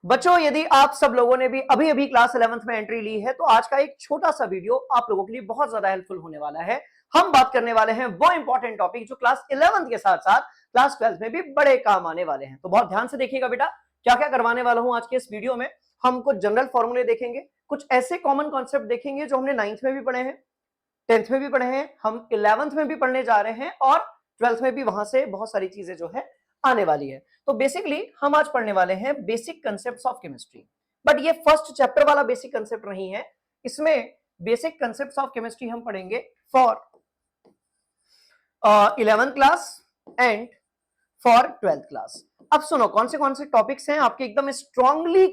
बच्चों, यदि आप सब लोगों ने भी अभी अभी क्लास 11th में एंट्री ली है तो आज का एक छोटा सा वीडियो आप लोगों के लिए बहुत ज्यादा हेल्पफुल होने वाला है। हम बात करने वाले हैं वो इंपॉर्टेंट टॉपिक जो क्लास 11th के साथ साथ क्लास 12th में भी बड़े काम आने वाले हैं। तो बहुत ध्यान से देखिएगा बेटा, क्या क्या करवाने वाला हूं आज के इस वीडियो में। हम कुछ जनरल फॉर्मूले देखेंगे, कुछ ऐसे कॉमन कॉन्सेप्ट देखेंगे जो हमने 9th में भी पढ़े हैं, 10th में भी पढ़े हैं, हम 11th में भी पढ़ने जा रहे हैं और 12th में भी वहां से बहुत सारी चीजें जो है आने वाली है। तो बेसिकली हम आज पढ़ने वाले हैं basic concepts of chemistry. But ये फर्स्ट चैप्टर वाला बेसिक कंसेप्ट नहीं है, इसमें बेसिक कंसेप्ट्स ऑफ केमिस्ट्री हम पढ़ेंगे for 11th class and for 12th class. अब सुनो कौन से टॉपिक्स हैं आपके एकदम स्ट्रांगली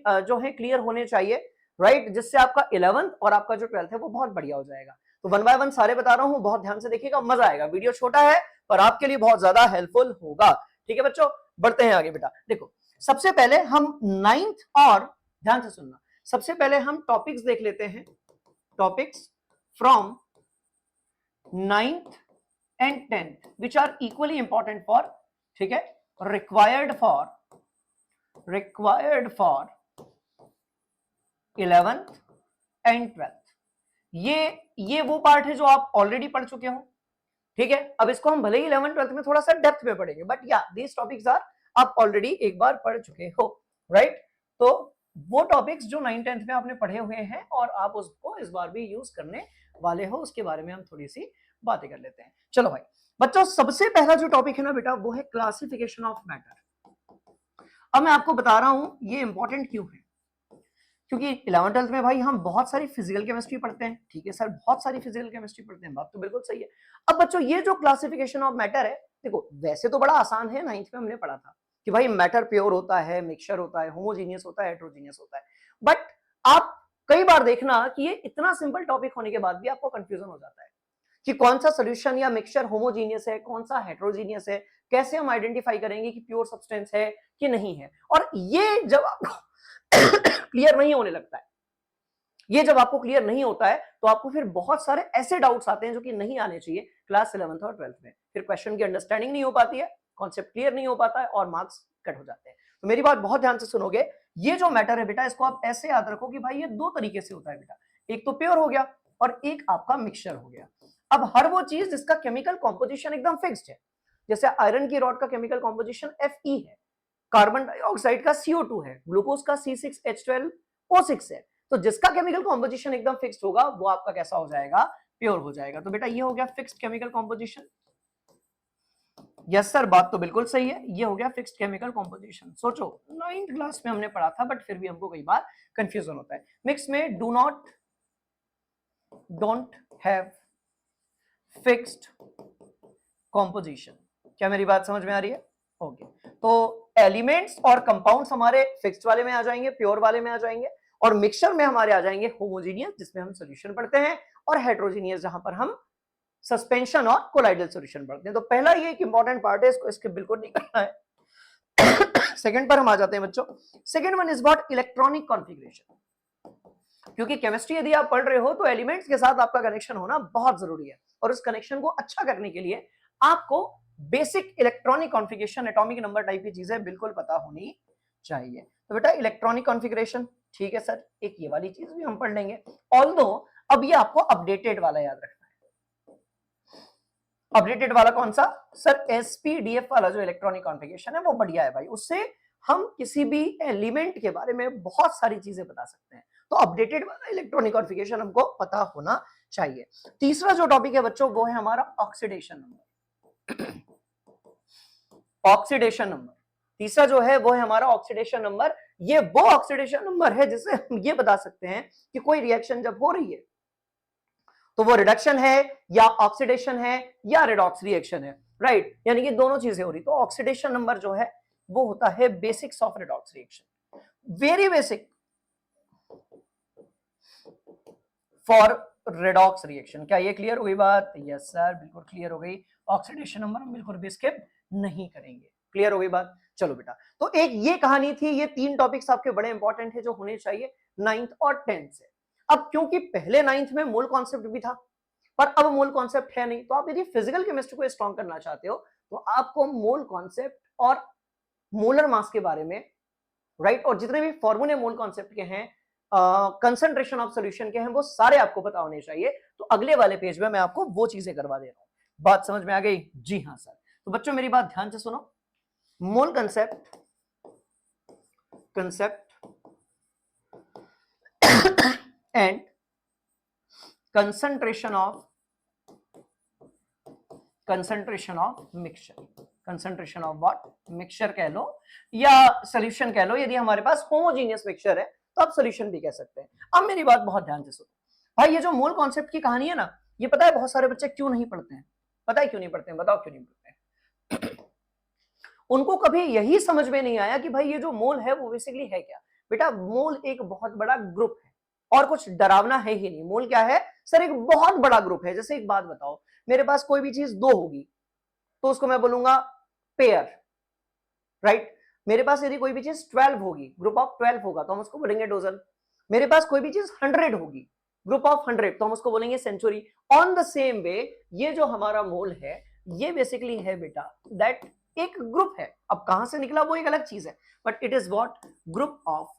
जो है क्लियर होने चाहिए, राइट, जिससे आपका 11th और आपका जो 12th है वो बहुत बढ़िया हो जाएगा। तो वन बाय वन सारे बता रहा हूं, बहुत ध्यान से देखिएगा, मजा आएगा। वीडियो छोटा है पर आपके लिए बहुत ज्यादा हेल्पफुल होगा। ठीक है बच्चों, बढ़ते हैं आगे। बेटा देखो, सबसे पहले हम 9th और ध्यान से सुनना, सबसे पहले हम टॉपिक्स देख लेते हैं, topics from 9th and 10th which are equally important for, ठीक है, required for 11th and 12th। ये वो पार्ट है जो आप ऑलरेडी पढ़ चुके हो, ठीक है। अब इसको हम भले ही 11th 12th में थोड़ा सा डेप्थ में पढ़ेंगे, बट या दीज टॉपिक्स आर आप ऑलरेडी एक बार पढ़ चुके हो, राइट। तो वो टॉपिक्स जो 9th 10th में आपने पढ़े हुए हैं और आप उसको इस बार भी यूज करने वाले हो, उसके बारे में हम थोड़ी सी बातें कर लेते हैं। चलो भाई बच्चों, सबसे पहला जो टॉपिक है ना बेटा वो है क्लासिफिकेशन ऑफ मैटर। अब मैं आपको बता रहा हूं ये इंपॉर्टेंट क्यों है, क्योंकि 11th 12th में भाई हम बहुत सारी फिजिकल केमिस्ट्री पढ़ते हैं। ठीक है सर, बहुत सारी फिजिकल केमिस्ट्री पढ़ते हैं, बात तो बिल्कुल सही है। अब बच्चों ये जो क्लासिफिकेशन ऑफ मैटर है, देखो वैसे तो बड़ा आसान है, 9th में हमने पढ़ा था कि भाई मैटर प्योर होता है, मिक्सचर होता है, होमोजीनियस होता है, हेट्रोजीनियस होता है। बट आप कई बार देखना कि ये इतना सिंपल टॉपिक होने के बाद भी आपको कंफ्यूजन हो जाता है कि कौन सा सोल्यूशन या मिक्सचर होमोजीनियस है, कौन सा हेट्रोजीनियस है, कैसे हम आइडेंटिफाई करेंगे कि प्योर सब्सटेंस है कि नहीं है। और ये जब आपको क्लियर नहीं होने लगता है, ये जब आपको क्लियर नहीं होता है तो आपको फिर बहुत सारे ऐसे डाउट्स आते हैं जो कि नहीं आने चाहिए क्लास 11th और 12th में। फिर क्वेश्चन की अंडरस्टैंडिंग नहीं हो पाती है, कॉन्सेप्ट क्लियर नहीं हो पाता है और मार्क्स कट हो जाते हैं। तो मेरी बात बहुत ध्यान से सुनोगे, ये जो मैटर है बेटा इसको आप ऐसे याद रखो कि भाई ये दो तरीके से होता है बेटा, एक तो प्योर हो गया और एक आपका मिक्सचर हो गया। अब हर वो चीज जिसका केमिकल कॉम्पोजिशन एकदम फिक्स्ड है, जैसे आयरन की रॉड का केमिकल कॉम्पोजिशन Fe है, कार्बन डाइऑक्साइड का CO2 है, ग्लूकोज का C6H12O6 है। तो जिसका केमिकल कॉम्पोजिशन एकदम फिक्स्ड होगा वो आपका कैसा हो जाएगा, प्योर हो जाएगा। तो बेटा ये हो गया fixed chemical composition. Yes sir, बात तो बिल्कुल सही है, ये हो गया फिक्स्ड केमिकल कॉम्पोजिशन। सोचो 9th क्लास में हमने पढ़ा था बट फिर भी हमको कई बार कंफ्यूजन होता है। मिक्स में डोंट हैव फिक्स्ड कॉम्पोजिशन। क्या मेरी बात समझ में आ रही है? ओके, तो एलिमेंट्स और कंपाउंड्स हमारे फिक्स्ड वाले में आ जाएंगे, प्योर वाले में आ जाएंगे, और मिक्सचर में हमारे आ जाएंगे होमोजीनियस जिसमें हम सॉल्यूशन पढ़ते हैं, और हेट्रोजीनियस जहां पर हम सस्पेंशन और कोलाइडल सॉल्यूशन पढ़ते हैं। तो पहला ये एक इंपॉर्टेंट पार्ट है, इसको इसके बिल्कुल नहीं करना है। सेकंड पर हम आ जाते हैं बच्चों। Second one is what, electronic configuration. क्योंकि केमिस्ट्री यदि आप पढ़ रहे हो तो एलिमेंट्स के साथ आपका कनेक्शन होना बहुत जरूरी है, और उस कनेक्शन को अच्छा करने के लिए आपको basic electronic configuration, atomic number type की चीजें बिल्कुल पता होनी चाहिए। तो बेटा इलेक्ट्रॉनिक कॉन्फ़िगरेशन, ठीक है सर, एक ये वाली चीज भी हम पढ़ लेंगे। ऑल्दो अब ये आपको अपडेटेड वाला याद रखना है। अपडेटेड वाला कौन सा सर? SPDF वाला जो इलेक्ट्रॉनिक कॉन्फ़िगरेशन है वो बढ़िया है भाई, उससे हम किसी भी एलिमेंट के बारे में बहुत सारी चीजें बता सकते हैं। तो अपडेटेड वाला इलेक्ट्रॉनिक कॉन्फ़िगरेशन हमको पता होना चाहिए। तीसरा जो टॉपिक है बच्चों वो है हमारा ऑक्सीडेशन नंबर। ऑक्सीडेशन नंबर तीसरा जो है वो है हमारा ऑक्सीडेशन नंबर। ये वो ऑक्सीडेशन नंबर है जिससे हम ये बता सकते हैं कि कोई रिएक्शन जब हो रही है तो वो रिडक्शन है या ऑक्सीडेशन है या रिडॉक्स रिएक्शन है, राइट, यानी कि दोनों चीजें हो रही। तो ऑक्सीडेशन नंबर जो है वो होता है basics of redox reaction, very basic for redox reaction. क्या ये क्लियर हो गई बात? यस सर, बिल्कुल क्लियर हो गई। ऑक्सीडेशन नंबर हम बिल्कुल भी स्किप नहीं करेंगे। क्लियर हो गई बात? चलो बेटा, तो एक ये कहानी थी, ये तीन टॉपिक्स आपके बड़े इंपॉर्टेंट है जो होने चाहिए 9th और 10th से। अब क्योंकि पहले 9th में मूल कॉन्सेप्ट भी था पर अब मूल कॉन्सेप्ट है नहीं, तो आप यदि फिजिकल केमिस्ट्री को स्ट्रॉन्ग करना चाहते हो तो आपको मूल कॉन्सेप्ट और मोलर मास के बारे में राइट। और जितने भी फॉर्मूले मोल कॉन्सेप्ट के हैं, कंसंट्रेशन ऑफ सॉल्यूशन के हैं, वो सारे आपको पता होने चाहिए। तो अगले वाले पेज में मैं आपको वो चीजें करवा दे रहा हूं। बात समझ में आ गई? जी हाँ सर। तो बच्चों मेरी बात ध्यान से सुनो। मोल concept and concentration of mixture. Concentration of what? Mixture कह लो या सॉल्यूशन कह लो। यदि हमारे पास होमोजीनियस मिक्सचर है तो आप सॉल्यूशन भी कह सकते हैं। अब मेरी बात बहुत ध्यान से सुनो भाई, ये जो मोल कॉन्सेप्ट की कहानी है ना, ये पता है बहुत सारे बच्चे क्यों नहीं पढ़ते हैं? पता है क्यों नहीं पढ़ते हैं? बताओ क्यों नहीं पढ़ते हैं? उनको कभी यही समझ में नहीं आया कि भाई ये जो मोल है वो बेसिकली है क्या। बेटा मोल एक बहुत बड़ा ग्रुप है और कुछ डरावना है ही नहीं। मोल क्या है सर? एक बहुत बड़ा ग्रुप है। जैसे एक बात बताओ, मेरे पास कोई भी चीज दो होगी तो उसको मैं बोलूंगा पेयर, राइट। मेरे पास यदि कोई भी चीज 12 होगी, ग्रुप ऑफ 12 होगा, तो हम उसको बोलेंगे डोजन। मेरे पास कोई भी चीज 100 होगी, ग्रुप ऑफ 100, तो हम उसको बोलेंगे century. On the same way ये जो हमारा मोल है ये बेसिकली है बेटा दैट एक ग्रुप है। अब कहां से निकला वो एक अलग चीज है, but it is what? Group of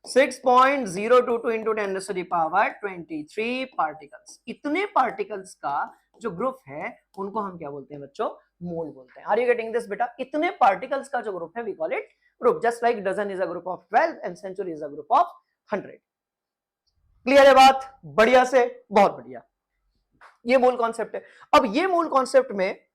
6.022 into 10 to the power 23 particles. इतने पार्टिकल्स का जो ग्रुप है उनको हम क्या बोलते हैं बच्चों? मोल बोलते हैं। आर यू गेटिंग दिस बेटा? इतने पार्टिकल्स का जो ग्रुप है we call it group, just like dozen is a group of 12 and century is a group of 100। Clear है बात? बढ़िया से, बहुत बढ़िया। ये मोल कॉन्सेप्ट है। अब ये मोल कॉन्सेप्ट में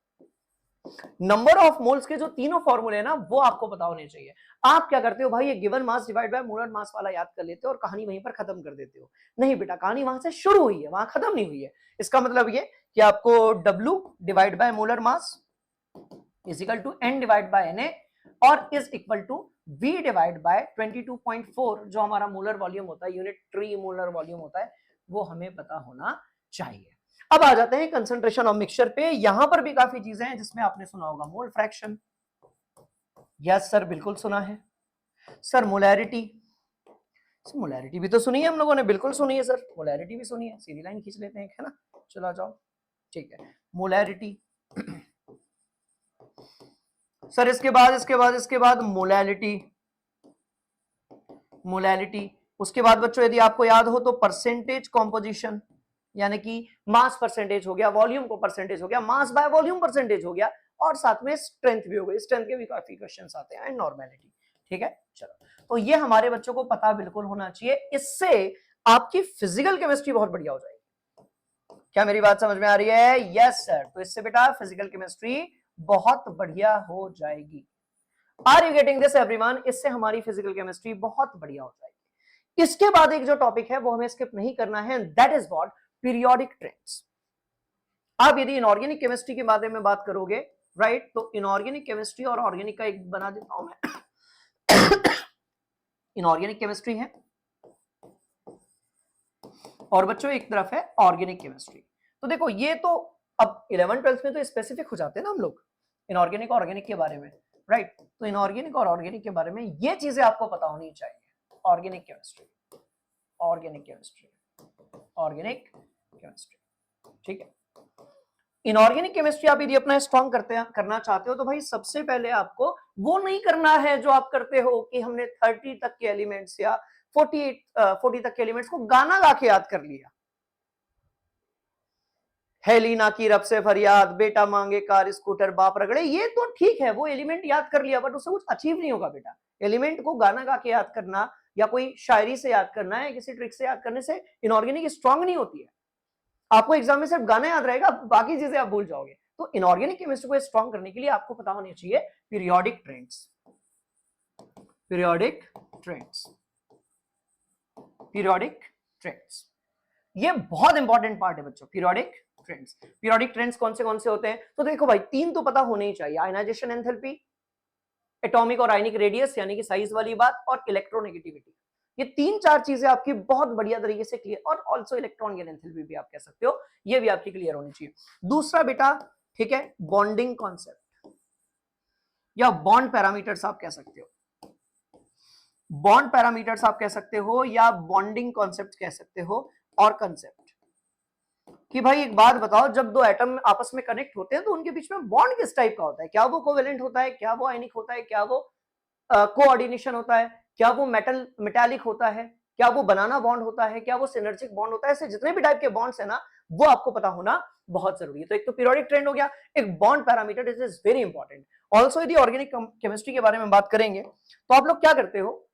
नंबर ऑफ मोल्स के जो तीनों फॉर्मूले हैं ना वो आपको पता होने चाहिए। आप क्या करते हो भाई, ये given mass divide by molar मास वाला याद कर लेते हो और कहानी वहीं पर खत्म कर देते हो। नहीं बेटा, कहानी वहां से शुरू हुई है, वहां खत्म नहीं हुई है। इसका मतलब ये कि आपको W divide by molar mass is equal to N divide by Na और is equal to V divide by 22.4 जो हमारा मोलर वॉल्यूम होता है, यूनिट ट्री मोलर वॉल्यूम होता है, वो हमें पता होना चाहिए। अब आ जाते हैं कंसंट्रेशन ऑफ मिक्सचर पे। यहां पर भी काफी चीजें हैं जिसमें आपने सुना होगा मोल फ्रैक्शन। यस सर, बिल्कुल सुना है सर। मोलैरिटी, मोलैरिटी भी तो सुनी है हम लोगों ने, बिल्कुल सुनी है सर। मोलैरिटी भी सुनी है, सीधी लाइन खींच लेते हैं, है ना? चला जाओ, ठीक है। मोलैरिटी सर, इसके बाद मोलैलिटी। उसके बाद बच्चों यदि आपको याद हो तो परसेंटेज कॉम्पोजिशन, यानी कि मास परसेंटेज हो गया, वॉल्यूम को परसेंटेज हो गया, मास बाय वॉल्यूम परसेंटेज हो गया, और साथ में स्ट्रेंथ भी हो गई। स्ट्रेंथ के भी काफी क्वेश्चंस आते हैं, एंड नॉर्मेलिटी। ठीक है, चलो। तो ये हमारे बच्चों को पता बिल्कुल होना चाहिए, इससे आपकी फिजिकल केमिस्ट्री बहुत बढ़िया हो जाएगी। क्या मेरी बात समझ में आ रही है? Yes sir. तो इससे बेटा फिजिकल केमिस्ट्री बहुत बढ़िया हो जाएगी। Are you getting this everyone? इससे हमारी फिजिकल केमिस्ट्री बहुत बढ़िया हो जाएगी। इसके बाद एक जो टॉपिक है वो हमें स्किप नहीं करना है, that is what? Periodic trends. आप यदि इनऑर्गेनिक केमिस्ट्री के बारे में बात करोगे, राइट, तो इनऑर्गेनिक केमिस्ट्री और ऑर्गेनिक का एक बना देता हूं मैं। इनऑर्गेनिक केमिस्ट्री है और बच्चों एक तरफ है ऑर्गेनिक केमिस्ट्री। तो देखो ये तो अब 11th-12th में तो स्पेसिफिक हो जाते हैं ना हम लोग इनऑर्गेनिक ऑर्गेनिक के बारे में, राइट। तो इनऑर्गेनिक और ऑर्गेनिक के बारे में ये चीजें आपको पता होनी चाहिए। Organic chemistry, organic chemistry, organic chemistry, ठीक है। इनऑर्गेनिक केमिस्ट्री आप यदि अपना स्ट्रॉन्ग करना चाहते हो तो भाई सबसे पहले आपको वो नहीं करना है जो आप करते हो कि हमने 30 तक के एलिमेंट्स या 40 तक के एलिमेंट्स को गाना गा के याद कर लिया। हेलीना की रब से फरियाद, बेटा मांगे कार स्कूटर बाप रगड़े, ये तो ठीक है, वो एलिमेंट याद कर लिया, बट उससे कुछ अचीव नहीं होगा बेटा। एलिमेंट को गाना गा के याद करना या कोई शायरी से याद करना है, किसी ट्रिक से याद करने से इनऑर्गेनिक स्ट्रॉन्ग नहीं होती है। आपको एग्जाम में सिर्फ गाना याद रहेगा, बाकी चीजें आप भूल जाओगे। तो इनऑर्गेनिक केमिस्ट्री को स्ट्रॉन्ग करने के लिए आपको पता होनी चाहिए periodic trends. Periodic trends, periodic trends, ये बहुत इंपॉर्टेंट पार्ट है बच्चों। पीरियोडिक ट्रेंड्स, पीरियोडिक ट्रेंड्स कौन से होते हैं? तो देखो भाई, तीन तो पता होने ही चाहिए। आयनाइजेशन एंथैल्पी, एटॉमिक और आयनिक रेडियस यानी कि साइज वाली बात, और इलेक्ट्रोनेगेटिविटी। ये तीन चार चीजें आपकी बहुत बढ़िया तरीके से क्लियर, और ऑल्सो इलेक्ट्रॉन गेन एंथैल्पी भी आप कह सकते हो, ये भी आपकी क्लियर होनी चाहिए। दूसरा बेटा, ठीक है, बॉन्डिंग कॉन्सेप्ट या बॉन्ड पैरामीटर्स आप कह सकते हो। बॉन्ड पैरामीटर्स आप कह सकते हो या बॉन्डिंग कॉन्सेप्ट कह सकते हो। और कंसेप्ट कि भाई एक बात बताओ, जब दो एटम आपस में कनेक्ट होते हैं तो उनके बीच में बॉन्ड किस टाइप का होता है? क्या वो कोवेलेंट होता है, क्या वो आयनिक होता है, क्या वो कोऑर्डिनेशन होता है, क्या वो मेटालिक होता है, क्या वो बनाना बॉन्ड होता है, क्या वो सिनर्जिक बॉन्ड होता है, ऐसे जितने भी टाइप के बॉन्ड्स है ना वो आपको पता होना बहुत जरूरी है। तो एक तो पीरियोडिक ट्रेंड हो गया, एक bond parameter is very important. Also यदि ऑर्गेनिक केमिस्ट्री के बारे में बात करेंगे तो आप लोग क्या करते हो,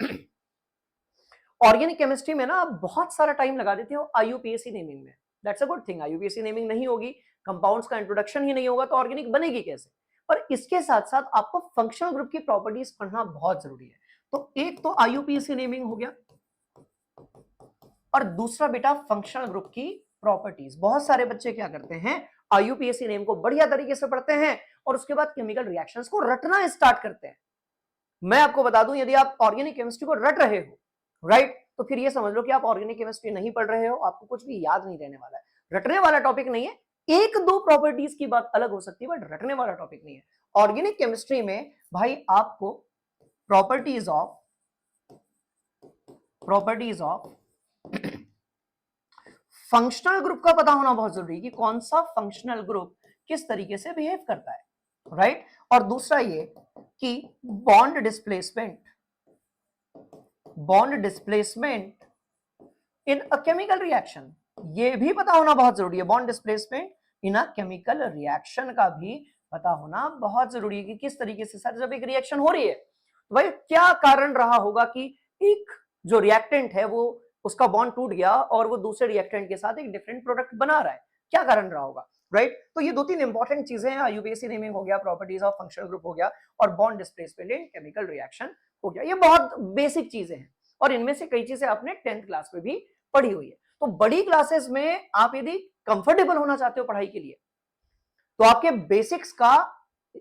ऑर्गेनिक केमिस्ट्री में ना आप बहुत सारा टाइम लगा देते हो आईयूपीएसी नेमिंग में। That's a good thing, IUPAC naming नहीं होगी, कंपाउंड्स का इंट्रोडक्शन ही नहीं होगा तो ऑर्गेनिक बनेगी कैसे। पर इसके साथ साथ आपको फंक्शनल ग्रुप की प्रॉपर्टीज पढ़ना बहुत जरूरी है। तो एक तो आईयूपीएसी नेमिंग हो गया और दूसरा बेटा फंक्शनल ग्रुप की प्रॉपर्टीज। बहुत सारे बच्चे क्या करते हैं, आईयूपीएसी नेम को बढ़िया तरीके से पढ़ते हैं और उसके बाद केमिकल रिएक्शंस को रटना स्टार्ट करते हैं। मैं आपको बता दूं, यदि आप ऑर्गेनिक केमिस्ट्री को रट रहे हो, राइट, तो फिर ये समझ लो कि आप ऑर्गेनिक केमिस्ट्री नहीं पढ़ रहे हो, आपको कुछ भी याद नहीं रहने वाला है। रटने वाला टॉपिक नहीं है, एक दो प्रॉपर्टीज की बात अलग हो सकती है बट रटने वाला टॉपिक नहीं है। ऑर्गेनिक केमिस्ट्री में भाई आपको प्रॉपर्टीज ऑफ फंक्शनल ग्रुप का पता होना बहुत जरूरी है कि कौन सा फंक्शनल ग्रुप किस तरीके से बिहेव करता है, राइट। और दूसरा ये कि bond displacement in a chemical reaction, ये भी पता होना बहुत जरूरी है। Bond displacement in a chemical reaction का भी पता होना बहुत जरूरी है कि किस तरीके से सर जब एक रिएक्शन हो रही है तो भाई क्या कारण रहा होगा कि एक जो रिएक्टेंट है वो उसका बॉन्ड टूट गया और वो दूसरे रिएक्टेंट के साथ एक डिफरेंट प्रोडक्ट बना रहा है, क्या कारण रहा होगा, राइट। तो ये दो तीन इंपॉर्टेंट चीजें हैं, आईयूपीएसी नेमिंग हो गया, प्रॉपर्टीज ऑफ फंक्शनल ग्रुप हो गया और bond displacement in chemical reaction हो गया। ये बहुत बेसिक चीजें हैं और इनमें से कई चीजें आपने 10th क्लास में भी पढ़ी हुई है। तो बड़ी क्लासेस में आप यदि कंफर्टेबल होना चाहते हो पढ़ाई के लिए तो आपके बेसिक्स का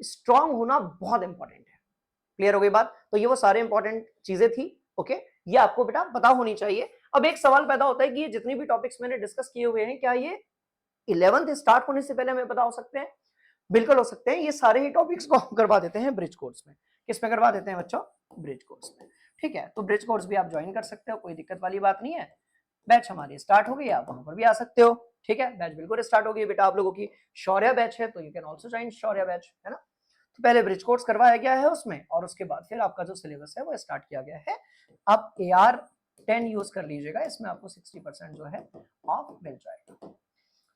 स्ट्रांग होना बहुत इंपॉर्टेंट है। क्लियर हो गई बात। तो ये वो सारे इंपॉर्टेंट चीजें थी, ओके, ये आपको बेटा पता होनी चाहिए। अब एक सवाल पैदा होता है कि ये जितनी भी टॉपिक्स मैंने डिस्कस किए हुए हैं क्या ये 11th स्टार्ट होने से पहले हमें पता हो सकते हैं? बिल्कुल हो सकते हैं। ये सारे ही टॉपिक्स को हम करवा देते हैं ब्रिज कोर्स में। किस में करवा देते हैं बच्चों? ब्रिज कोर्स में, ठीक है। तो ब्रिज कोर्स भी आप ज्वाइन कर सकते हो, कोई दिक्कत वाली बात नहीं है। बैच हमारी स्टार्ट हो गई, आप वहां पर भी आ सकते हो, ठीक है। बैच बिल्कुल स्टार्ट हो गई बेटा, आप लोगों की शौर्य बैच है तो you can also join Shaurya batch, है ना। तो पहले ब्रिज कोर्स करवाया गया है उसमें और उसके बाद फिर आपका जो सिलेबस है वो स्टार्ट किया गया है। आप AR10 यूज कर लीजिएगा, इसमें आपको 60% जो है ऑफ मिल जाएगा।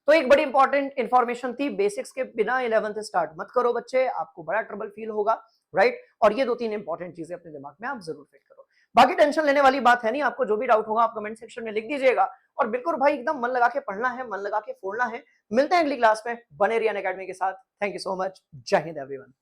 तो एक बड़ी इंपॉर्टेंट इंफॉर्मेशन थी, बेसिक्स के बिना 11th स्टार्ट मत करो बच्चे, आपको बड़ा ट्रबल फील होगा, राइट। और ये दो तीन इंपॉर्टेंट चीजें अपने दिमाग में आप जरूर फिट करो। बाकी टेंशन लेने वाली बात है नहीं, आपको जो भी डाउट होगा आप कमेंट सेक्शन में लिख दीजिएगा और बिल्कुल भाई एकदम मन लगा के पढ़ना है, मन लगा के फोड़ना है। मिलते हैं अगली क्लास में, बने रहिए अनअकैडमी के साथ। थैंक यू सो मच, जय हिंद एवरीवन।